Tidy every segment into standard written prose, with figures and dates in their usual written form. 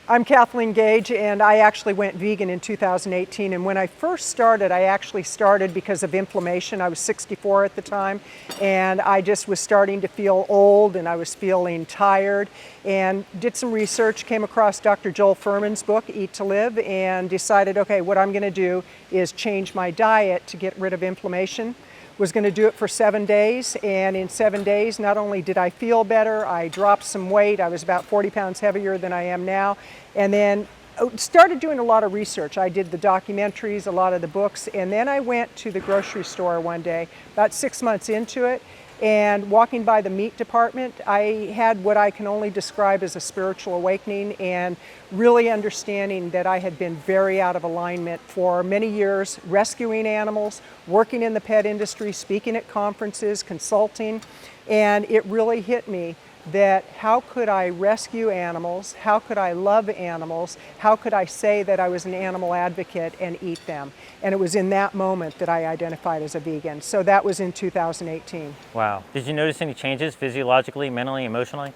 I'm Kathleen Gage, and I actually went vegan in 2018. And when I first started, I actually started because of inflammation. I was 64 at the time, and I just was starting to feel old, and I was feeling tired, and did some research, came across Dr. Joel Fuhrman's book, Eat to Live, and decided, okay, what I'm gonna do is change my diet to get rid of inflammation. Was going to do it for 7 days, and in 7 days not only did I feel better, I dropped some weight. I was about 40 pounds heavier than I am now, and then started doing a lot of research. I did the documentaries, a lot of the books, and then I went to the grocery store one day, about 6 months into it, and walking by the meat department, I had what I can only describe as a spiritual awakening, and really understanding that I had been very out of alignment for many years, rescuing animals, working in the pet industry, speaking at conferences, consulting, and it really hit me that how could I rescue animals, how could I love animals, how could I say that I was an animal advocate and eat them? And it was in that moment that I identified as a vegan. So that was in 2018. Wow. Did you notice any changes physiologically, mentally, emotionally?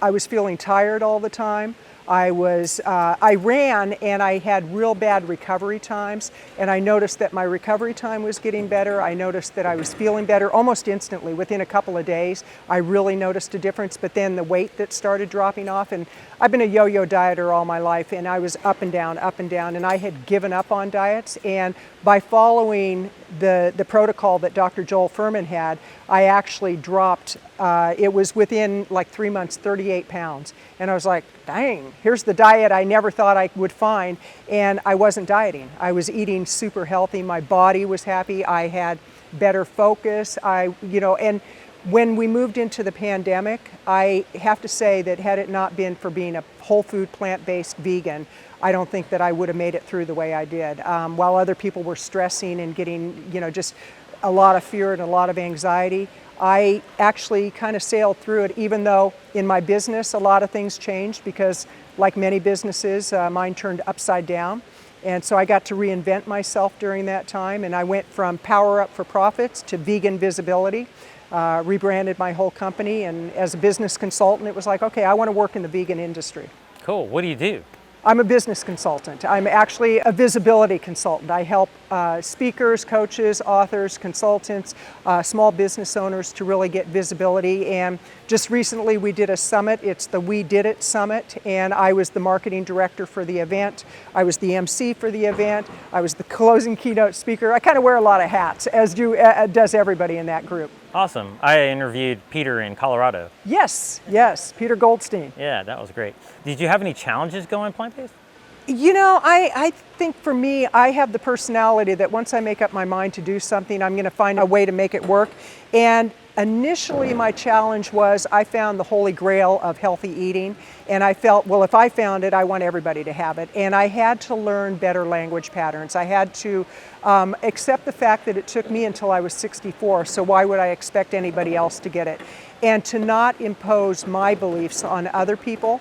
I was feeling tired all the time. I ran and I had real bad recovery times, and I noticed that my recovery time was getting better. I noticed that I was feeling better almost instantly. Within a couple of days, I really noticed a difference, but then the weight that started dropping off, and I've been a yo-yo dieter all my life, and I was up and down, and I had given up on diets, and by following the protocol that Dr. Joel Fuhrman had, I actually dropped, it was within like 3 months, 38 pounds. And I was like, dang, here's the diet I never thought I would find. And I wasn't dieting. I was eating super healthy. My body was happy. I had better focus. And when we moved into the pandemic, I have to say that had it not been for being a whole food, plant-based vegan, I don't think that I would have made it through the way I did. While other people were stressing and getting, just a lot of fear and a lot of anxiety, I actually kind of sailed through it, even though in my business a lot of things changed because, like many businesses, mine turned upside down. And so I got to reinvent myself during that time, and I went from Power Up for Profits to Vegan Visibility, rebranded my whole company, and as a business consultant it was like, okay, I want to work in the vegan industry. Cool. What do you do? I'm a business consultant. I'm actually a visibility consultant. I help speakers, coaches, authors, consultants, small business owners to really get visibility. And just recently we did a summit. It's the We Did It Summit, and I was the marketing director for the event. I was the MC for the event. I was the closing keynote speaker. I kind of wear a lot of hats, as does everybody in that group. Awesome. I interviewed Peter in Colorado. Yes, Peter Goldstein. Yeah, that was great. Did you have any challenges going plant-based? I think for me, I have the personality that once I make up my mind to do something, I'm going to find a way to make it work. And initially my challenge was I found the holy grail of healthy eating, and I felt, well, if I found it, I want everybody to have it. And I had to learn better language patterns. I had to accept the fact that it took me until I was 64, so why would I expect anybody else to get it? And to not impose my beliefs on other people,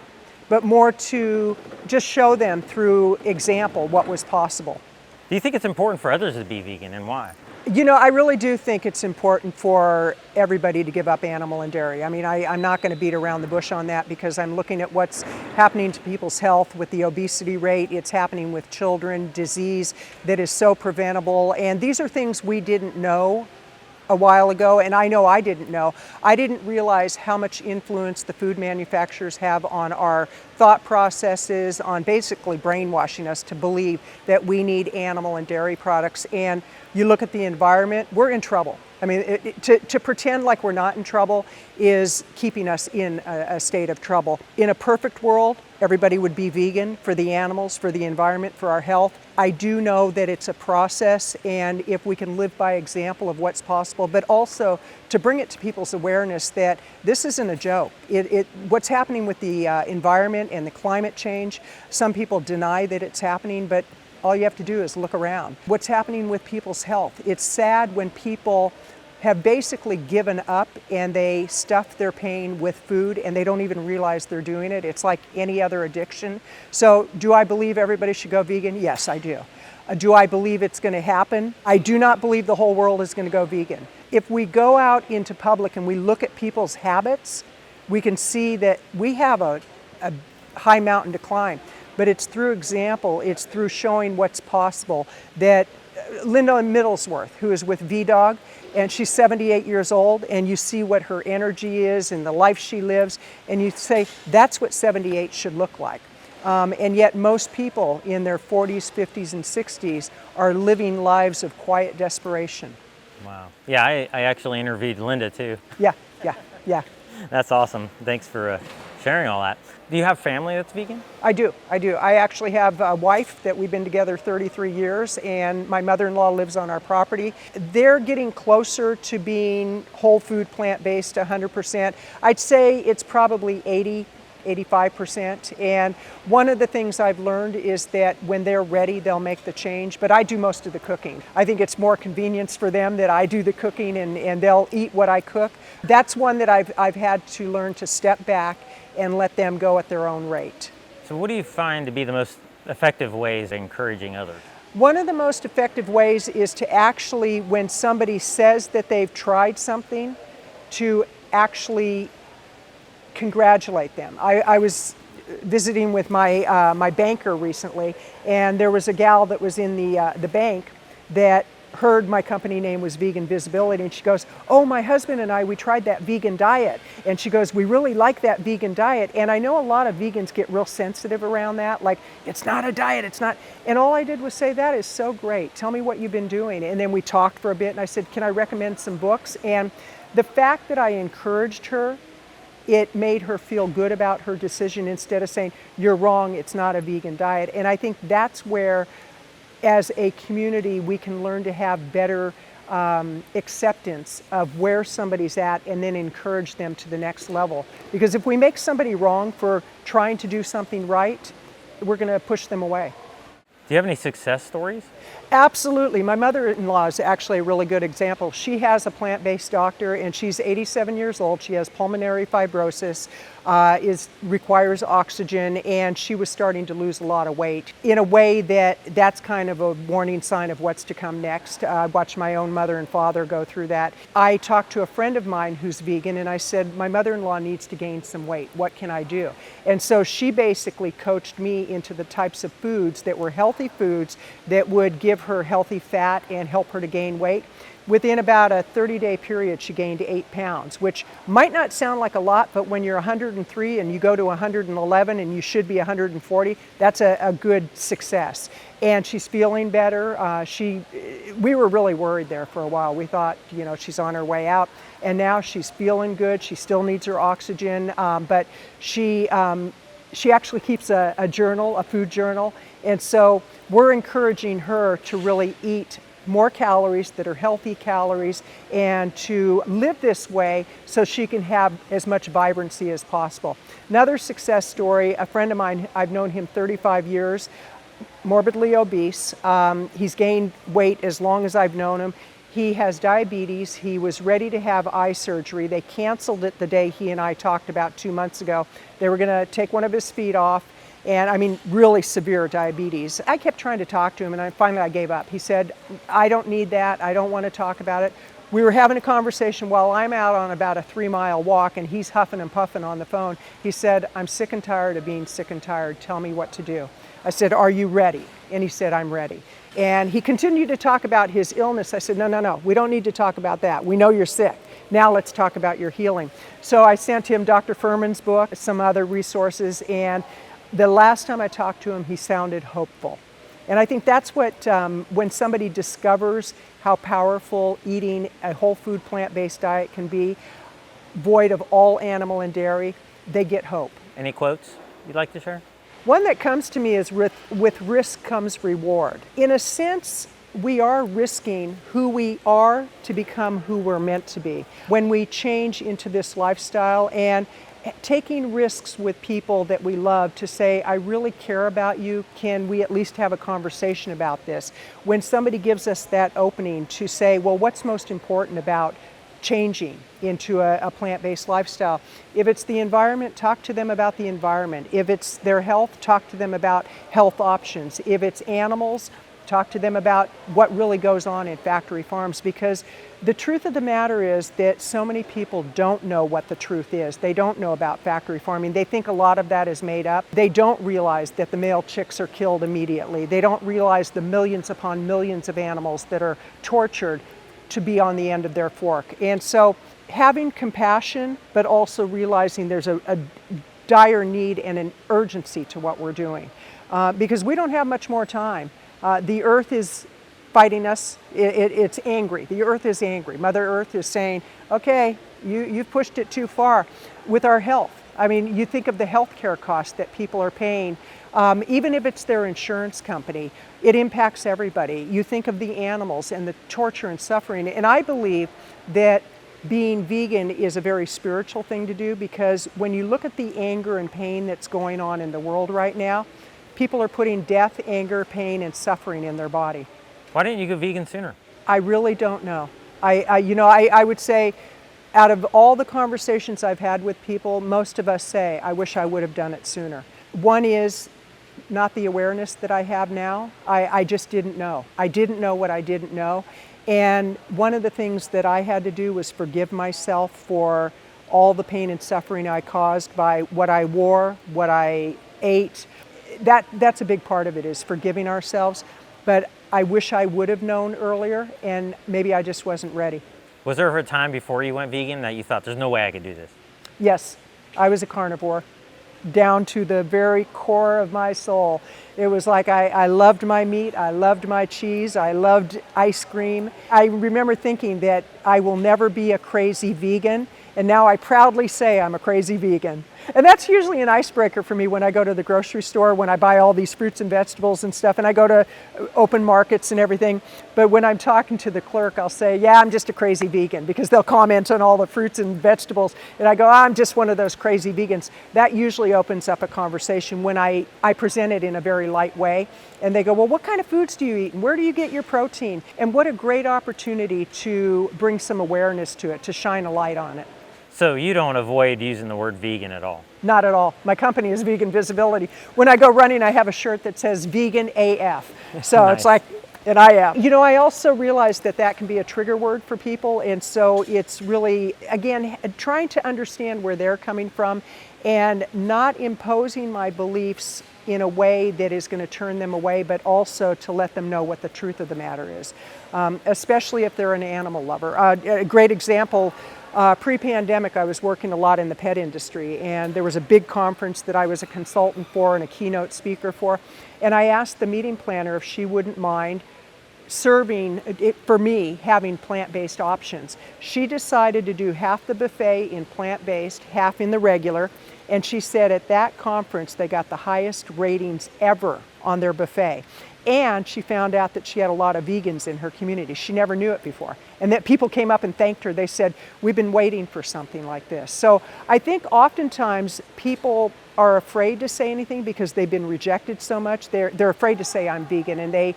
but more to just show them through example what was possible. Do you think it's important for others to be vegan, and why? I really do think it's important for everybody to give up animal and dairy. I mean, I'm not going to beat around the bush on that because I'm looking at what's happening to people's health with the obesity rate. It's happening with children, disease that is so preventable. And these are things we didn't know a while ago, and I know I didn't know. I didn't realize how much influence the food manufacturers have on our thought processes, on basically brainwashing us to believe that we need animal and dairy products. And you look at the environment, we're in trouble. I mean, to pretend like we're not in trouble is keeping us in a state of trouble. In a perfect world, everybody would be vegan for the animals, for the environment, for our health. I do know that it's a process, and if we can live by example of what's possible, but also to bring it to people's awareness that this isn't a joke. What's happening with the environment and the climate change, some people deny that it's happening, but all you have to do is look around. What's happening with people's health? It's sad when people have basically given up and they stuff their pain with food and they don't even realize they're doing it. It's like any other addiction. So do I believe everybody should go vegan? Yes, I do. Do I believe it's going to happen? I do not believe the whole world is going to go vegan. If we go out into public and we look at people's habits, we can see that we have a high mountain to climb. but it's through example, it's through showing what's possible. That Linda Middlesworth, who is with VDOG, and she's 78 years old, and you see what her energy is and the life she lives, and you say, that's what 78 should look like. And yet most people in their 40s, 50s, and 60s are living lives of quiet desperation. Wow. Yeah, I actually interviewed Linda too. Yeah. That's awesome. Thanks for sharing all that. Do you have family that's vegan? I do. I actually have a wife that we've been together 33 years, and my mother-in-law lives on our property. They're getting closer to being whole food, plant-based 100%. I'd say it's probably 85%. And one of the things I've learned is that when they're ready, they'll make the change, but I do most of the cooking. I think it's more convenience for them that I do the cooking and they'll eat what I cook. That's one that I've had to learn to step back and let them go at their own rate. So what do you find to be the most effective ways of encouraging others? One of the most effective ways is to actually, when somebody says that they've tried something, to actually congratulate them. I was visiting with my banker recently, and there was a gal that was in the bank that heard my company name was Vegan Visibility, and she goes, "Oh, my husband and I, we tried that vegan diet." And she goes, "We really like that vegan diet." And I know a lot of vegans get real sensitive around that, like, it's not a diet, it's not. And all I did was say, "That is so great. Tell me what you've been doing." And then we talked for a bit, and I said, "Can I recommend some books?" And the fact that I encouraged her, it made her feel good about her decision instead of saying, "You're wrong, it's not a vegan diet." And I think that's where, as a community, we can learn to have better acceptance of where somebody's at and then encourage them to the next level. Because if we make somebody wrong for trying to do something right, we're going to push them away. Do you have any success stories? Absolutely. My mother-in-law is actually a really good example. She has a plant-based doctor, and she's 87 years old. She has pulmonary fibrosis, requires oxygen, and she was starting to lose a lot of weight in a way that's kind of a warning sign of what's to come next. I watched my own mother and father go through that. I talked to a friend of mine who's vegan, and I said, "My mother-in-law needs to gain some weight. What can I do?" And so she basically coached me into the types of foods that were healthy foods that would give her healthy fat and help her to gain weight. Within about a 30-day period, she gained 8 pounds, which might not sound like a lot, but when you're 103 and you go to 111 and you should be 140, that's a good success. And she's feeling better. We were really worried there for a while. We thought, she's on her way out, and now she's feeling good. She still needs her oxygen, but she actually keeps a journal, a food journal, and so we're encouraging her to really eat more calories that are healthy calories and to live this way so she can have as much vibrancy as possible. Another success story, a friend of mine, I've known him 35 years, morbidly obese. He's gained weight as long as I've known him. He has diabetes. He was ready to have eye surgery. They canceled it the day he and I talked about 2 months ago. They were going to take one of his feet off. And I mean, really severe diabetes. I kept trying to talk to him, and finally I gave up. He said, "I don't need that. I don't want to talk about it." We were having a conversation while I'm out on about a 3-mile walk, and he's huffing and puffing on the phone. He said, "I'm sick and tired of being sick and tired. Tell me what to do." I said, "Are you ready?" And he said, "I'm ready." And he continued to talk about his illness. I said, no, we don't need to talk about that. We know you're sick. Now let's talk about your healing. So I sent him Dr. Furman's book, some other resources, and the last time I talked to him, he sounded hopeful. And I think that's what, when somebody discovers how powerful eating a whole food plant-based diet can be, void of all animal and dairy, they get hope. Any quotes you'd like to share? One that comes to me is with risk comes reward. In a sense, we are risking who we are to become who we're meant to be. When we change into this lifestyle and taking risks with people that we love to say, "I really care about you. Can we at least have a conversation about this?" When somebody gives us that opening to say, "Well, what's most important about changing into a plant-based lifestyle?" If it's the environment, talk to them about the environment. If it's their health, talk to them about health options. If it's animals, talk to them about what really goes on in factory farms, because the truth of the matter is that so many people don't know what the truth is. They don't know about factory farming. They think a lot of that is made up. They don't realize that the male chicks are killed immediately. They don't realize the millions upon millions of animals that are tortured to be on the end of their fork. And so having compassion, but also realizing there's a dire need and an urgency to what we're doing, because we don't have much more time. The earth is fighting us. It's angry. The earth is angry. Mother Earth is saying, okay, you've pushed it too far. With our health, I mean, you think of the healthcare costs that people are paying, even if it's their insurance company, it impacts everybody. You think of the animals and the torture and suffering. And I believe that being vegan is a very spiritual thing to do, because when you look at the anger and pain that's going on in the world right now, people are putting death, anger, pain, and suffering in their body. Why didn't you go vegan sooner? I really don't know. I would say out of all the conversations I've had with people, most of us say, I wish I would have done it sooner. One is not the awareness that I have now. I just didn't know. I didn't know what I didn't know. And one of the things that I had to do was forgive myself for all the pain and suffering I caused by what I wore, what I ate. That's a big part of it, is forgiving ourselves. But I wish I would have known earlier, and maybe I just wasn't ready. Was there ever a time before you went vegan that you thought, there's no way I could do this? Yes, I was a carnivore, down to the very core of my soul. It was like I loved my meat, I loved my cheese, I loved ice cream. I remember thinking that I will never be a crazy vegan, and now I proudly say I'm a crazy vegan. And that's usually an icebreaker for me when I go to the grocery store, when I buy all these fruits and vegetables and stuff, and I go to open markets and everything. But when I'm talking to the clerk, I'll say, yeah, I'm just a crazy vegan, because they'll comment on all the fruits and vegetables. And I go, I'm just one of those crazy vegans. That usually opens up a conversation when I present it in a very light way. And they go, well, what kind of foods do you eat? And where do you get your protein? And what a great opportunity to bring some awareness to it, to shine a light on it. So you don't avoid using the word vegan at all? Not at all. My company is Vegan Visibility. When I go running, I have a shirt that says Vegan AF. So Nice. It's like, and I am. You know, I also realize that that can be a trigger word for people. And so it's really, again, trying to understand where they're coming from and not imposing my beliefs in a way that is going to turn them away, but also to let them know what the truth of the matter is, especially if they're an animal lover. A great example, pre-pandemic, I was working a lot in the pet industry, and there was a big conference that I was a consultant for and a keynote speaker for. And I asked the meeting planner if she wouldn't mind serving it for me, having plant-based options. She decided to do half the buffet in plant-based, half in the regular. And she said at that conference, they got the highest ratings ever on their buffet. And she found out that she had a lot of vegans in her community. She never knew it before. And that people came up and thanked her. They said, we've been waiting for something like this. So I think oftentimes people are afraid to say anything because they've been rejected so much. They're afraid to say I'm vegan, and they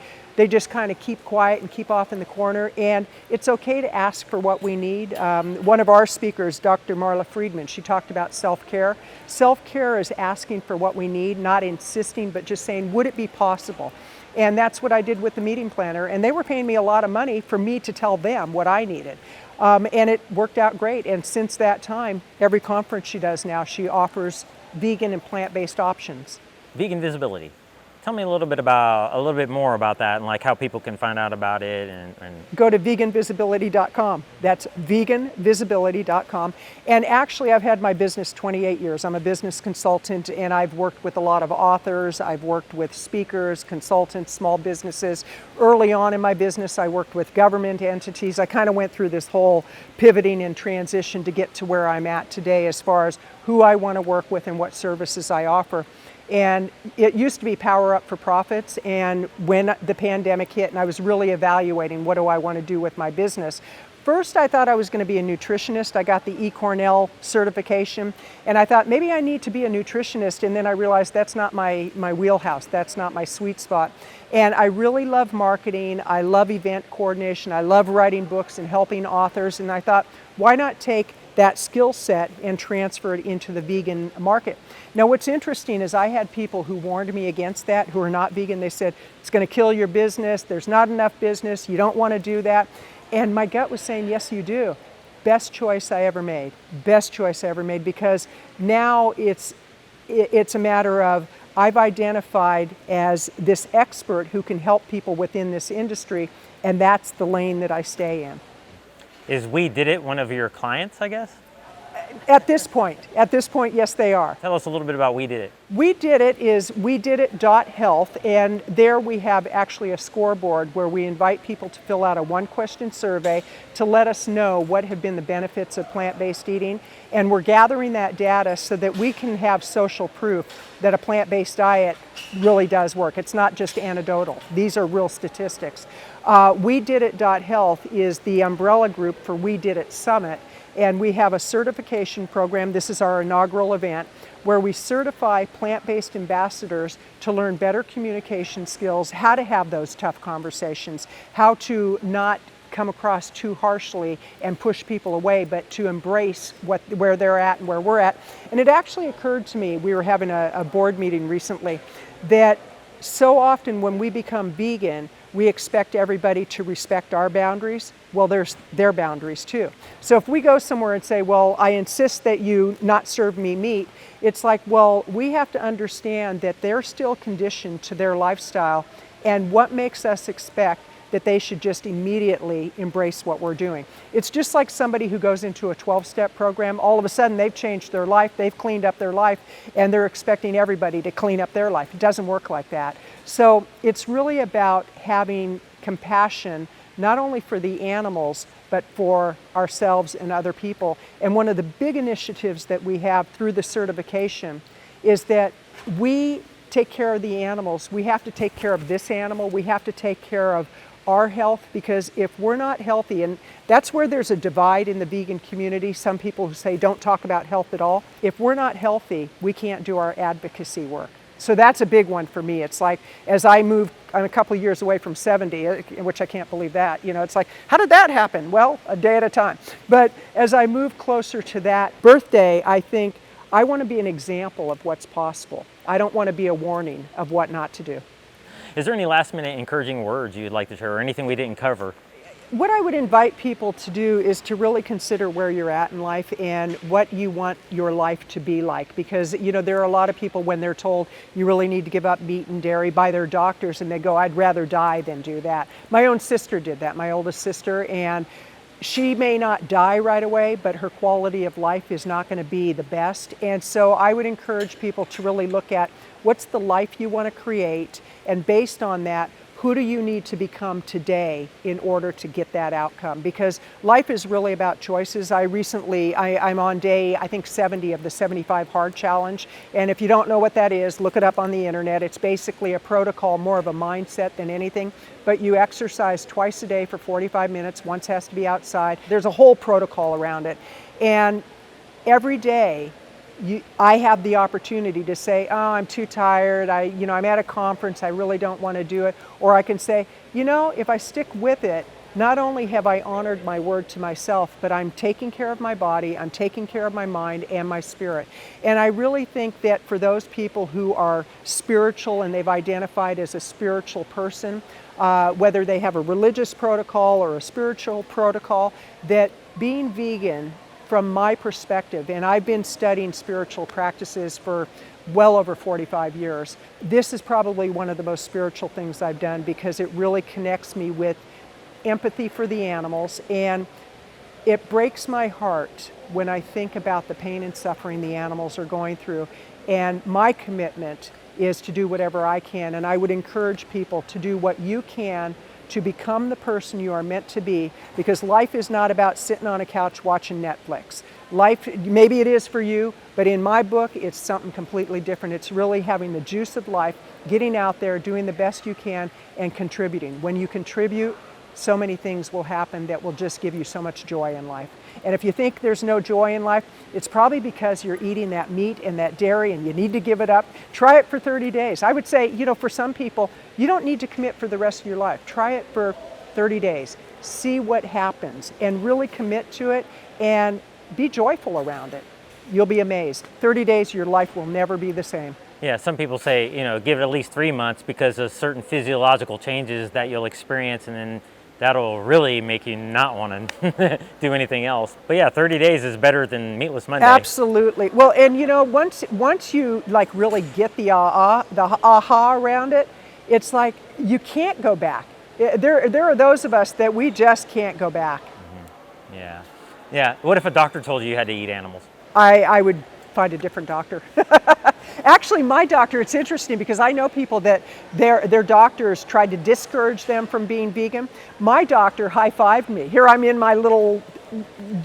just kind of keep quiet and keep off in the corner. And it's okay to ask for what we need. One of our speakers, Dr. Marla Friedman, she talked about self-care. Self-care is asking for what we need, not insisting, but just saying, would it be possible? And that's what I did with the meeting planner. And they were paying me a lot of money for me to tell them what I needed. And it worked out great. And since that time, every conference she does now, she offers vegan and plant-based options. Vegan Visibility. Tell me a little bit more about that, and like how people can find out about it. And Go to veganvisibility.com. That's veganvisibility.com. And actually, I've had my business 28 years. I'm a business consultant, and I've worked with a lot of authors. I've worked with speakers, consultants, small businesses. Early on in my business, I worked with government entities. I kind of went through this whole pivoting and transition to get to where I'm at today as far as who I want to work with and what services I offer. And it used to be Power Up for Profits, and when the pandemic hit and I was really evaluating what do I want to do with my business, first I thought I was going to be a nutritionist. I got the eCornell certification, and I thought maybe I need to be a nutritionist, and then I realized that's not my wheelhouse, that's not my sweet spot. And I really love marketing, I love event coordination, I love writing books and helping authors, and I thought, why not take that skill set and transfer it into the vegan market. Now what's interesting is I had people who warned me against that who are not vegan. They said, it's going to kill your business, there's not enough business, you don't want to do that. And my gut was saying, yes you do. Best choice I ever made. Best choice I ever made, because now it's a matter of I've identified as this expert who can help people within this industry, and that's the lane that I stay in. Is We Did It one of your clients, I guess? At this point, yes, they are. Tell us a little bit about We Did It. We Did It is wedidit.health, and there we have actually a scoreboard where we invite people to fill out a one-question survey to let us know what have been the benefits of plant-based eating, and we're gathering that data so that we can have social proof that a plant-based diet really does work. It's not just anecdotal. These are real statistics. wedidit.health is the umbrella group for We Did It Summit, and we have a certification program. This is our inaugural event where we certify plant-based ambassadors to learn better communication skills, how to have those tough conversations, how to not come across too harshly and push people away, but to embrace where they're at and where we're at. And it actually occurred to me, we were having a board meeting recently, that so often when we become vegan, we expect everybody to respect our boundaries. Well, there's their boundaries too. So if we go somewhere and say, well, I insist that you not serve me meat, it's like, well, we have to understand that they're still conditioned to their lifestyle, and what makes us expect that they should just immediately embrace what we're doing. It's just like somebody who goes into a 12-step program, all of a sudden they've changed their life, they've cleaned up their life, and they're expecting everybody to clean up their life. It doesn't work like that. So it's really about having compassion, not only for the animals, but for ourselves and other people. And one of the big initiatives that we have through the certification is that we take care of the animals. We have to take care of this animal. We have to take care of our health, because if we're not healthy, and that's where there's a divide in the vegan community, some people who say don't talk about health at all. If we're not healthy, we can't do our advocacy work. So that's a big one for me. It's like, as I move, I'm a couple of years away from 70, which I can't believe that. You know, it's like, how did that happen? Well, a day at a time. But as I move closer to that birthday, I think I want to be an example of what's possible. I don't want to be a warning of what not to do. Is there any last-minute encouraging words you'd like to share, or anything we didn't cover? What I would invite people to do is to really consider where you're at in life and what you want your life to be like. Because, you know, there are a lot of people, when they're told you really need to give up meat and dairy by their doctors, and they go, I'd rather die than do that. My own sister did that, my oldest sister, and she may not die right away, but her quality of life is not going to be the best. And so I would encourage people to really look at what's the life you want to create, and based on that, who do you need to become today in order to get that outcome? Because life is really about choices. I'm on day, I think 70 of the 75 Hard Challenge. And if you don't know what that is, look it up on the internet. It's basically a protocol, more of a mindset than anything. But you exercise twice a day for 45 minutes. Once has to be outside. There's a whole protocol around it. And every day, I have the opportunity to say, oh, I'm too tired, I'm at a conference, I really don't want to do it. Or I can say, if I stick with it, not only have I honored my word to myself, but I'm taking care of my body, I'm taking care of my mind and my spirit. And I really think that for those people who are spiritual and they've identified as a spiritual person, whether they have a religious protocol or a spiritual protocol, that being vegan, from my perspective, and I've been studying spiritual practices for well over 45 years, this is probably one of the most spiritual things I've done, because it really connects me with empathy for the animals, and it breaks my heart when I think about the pain and suffering the animals are going through. And my commitment is to do whatever I can, and I would encourage people to do what you can to become the person you are meant to be, because life is not about sitting on a couch watching Netflix. Life, maybe it is for you, but in my book, it's something completely different. It's really having the juice of life, getting out there, doing the best you can, and contributing. When you contribute, so many things will happen that will just give you so much joy in life. And if you think there's no joy in life, it's probably because you're eating that meat and that dairy and you need to give it up. Try it for 30 days. I would say, for some people, you don't need to commit for the rest of your life. Try it for 30 days. See what happens and really commit to it. And be joyful around it. You'll be amazed. 30 days, your life will never be the same. Yeah, some people say, give it at least 3 months because of certain physiological changes that you'll experience, and then that'll really make you not want to do anything else. But yeah, 30 days is better than Meatless Monday. Absolutely. Well, and once you like really get the aha around it, it's like you can't go back. There are those of us that we just can't go back. Yeah. Yeah. What if a doctor told you had to eat animals? I would find a different doctor. Actually, my doctor, it's interesting because I know people that their doctors tried to discourage them from being vegan. My doctor high-fived me. Here I'm in my little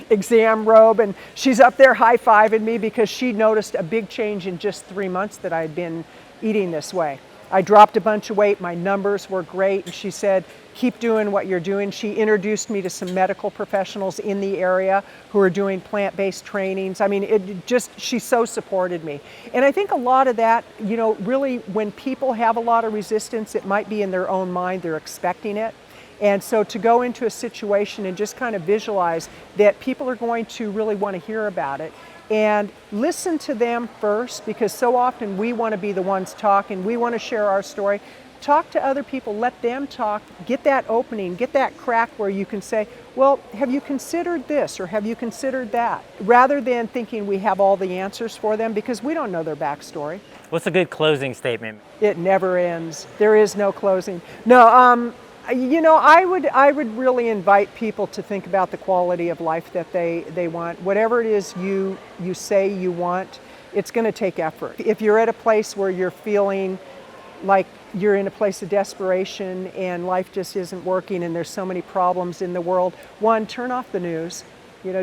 exam robe and she's up there high-fiving me because she noticed a big change in just 3 months that I had been eating this way. I dropped a bunch of weight, my numbers were great, and she said, keep doing what you're doing. She introduced me to some medical professionals in the area who are doing plant-based trainings. I mean, she so supported me. And I think a lot of that, really when people have a lot of resistance, it might be in their own mind, they're expecting it. And so to go into a situation and just kind of visualize that people are going to really want to hear about it, and listen to them first, because so often we want to be the ones talking, we want to share our story. Talk to other people, let them talk, get that opening, get that crack where you can say, well, have you considered this or have you considered that? Rather than thinking we have all the answers for them, because we don't know their backstory. What's a good closing statement? It never ends. There is no closing. No, I would really invite people to think about the quality of life that they want. Whatever it is you say you want, it's going to take effort. If you're at a place where you're feeling like you're in a place of desperation and life just isn't working and there's so many problems in the world, one, turn off the news.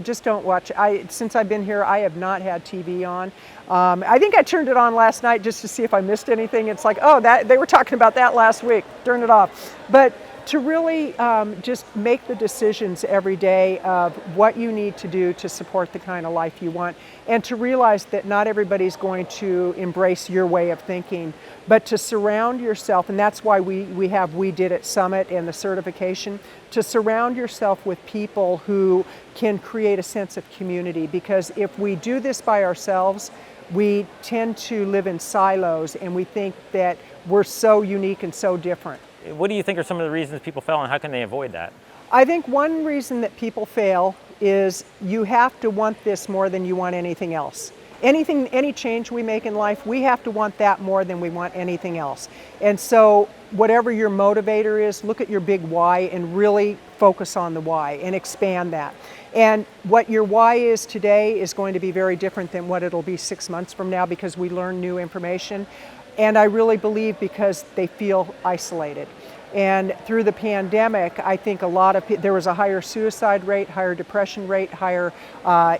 Just don't watch. Since I've been here, I have not had TV on. I think I turned it on last night just to see if I missed anything. It's like, oh, they were talking about that last week. Turn it off. But to really just make the decisions every day of what you need to do to support the kind of life you want, and to realize that not everybody's going to embrace your way of thinking, but to surround yourself, and that's why we have We Did It Summit and the certification, to surround yourself with people who can create a sense of community, because if we do this by ourselves, we tend to live in silos and we think that we're so unique and so different. What do you think are some of the reasons people fail, and how can they avoid that? I think one reason that people fail is you have to want this more than you want anything else. Any change we make in life, we have to want that more than we want anything else. And so whatever your motivator is, look at your big why and really focus on the why and expand that. And what your why is today is going to be very different than what it'll be 6 months from now, because we learn new information. And I really believe because they feel isolated. And through the pandemic, I think there was a higher suicide rate, higher depression rate, higher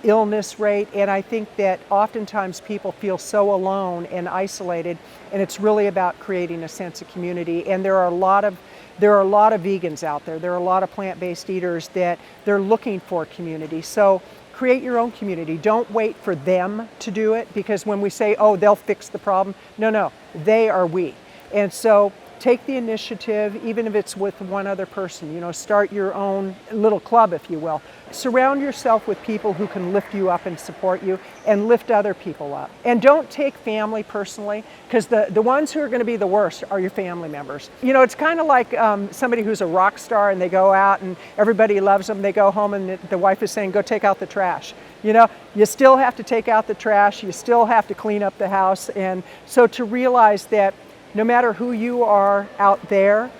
illness rate. And I think that oftentimes people feel so alone and isolated, and it's really about creating a sense of community. And there are a lot of vegans out there. There are a lot of plant-based eaters that they're looking for community. So create your own community. Don't wait for them to do it, because when we say, oh, they'll fix the problem, no, they are we. And so take the initiative, even if it's with one other person. Start your own little club, if you will. Surround yourself with people who can lift you up and support you and lift other people up. And don't take family personally, because the ones who are going to be the worst are your family members. It's kind of like somebody who's a rock star and they go out and everybody loves them. They go home and the wife is saying, go take out the trash. You still have to take out the trash. You still have to clean up the house. And so to realize that no matter who you are out there,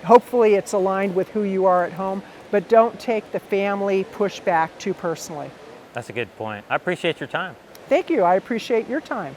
hopefully it's aligned with who you are at home, but don't take the family pushback too personally. That's a good point. I appreciate your time. Thank you. I appreciate your time.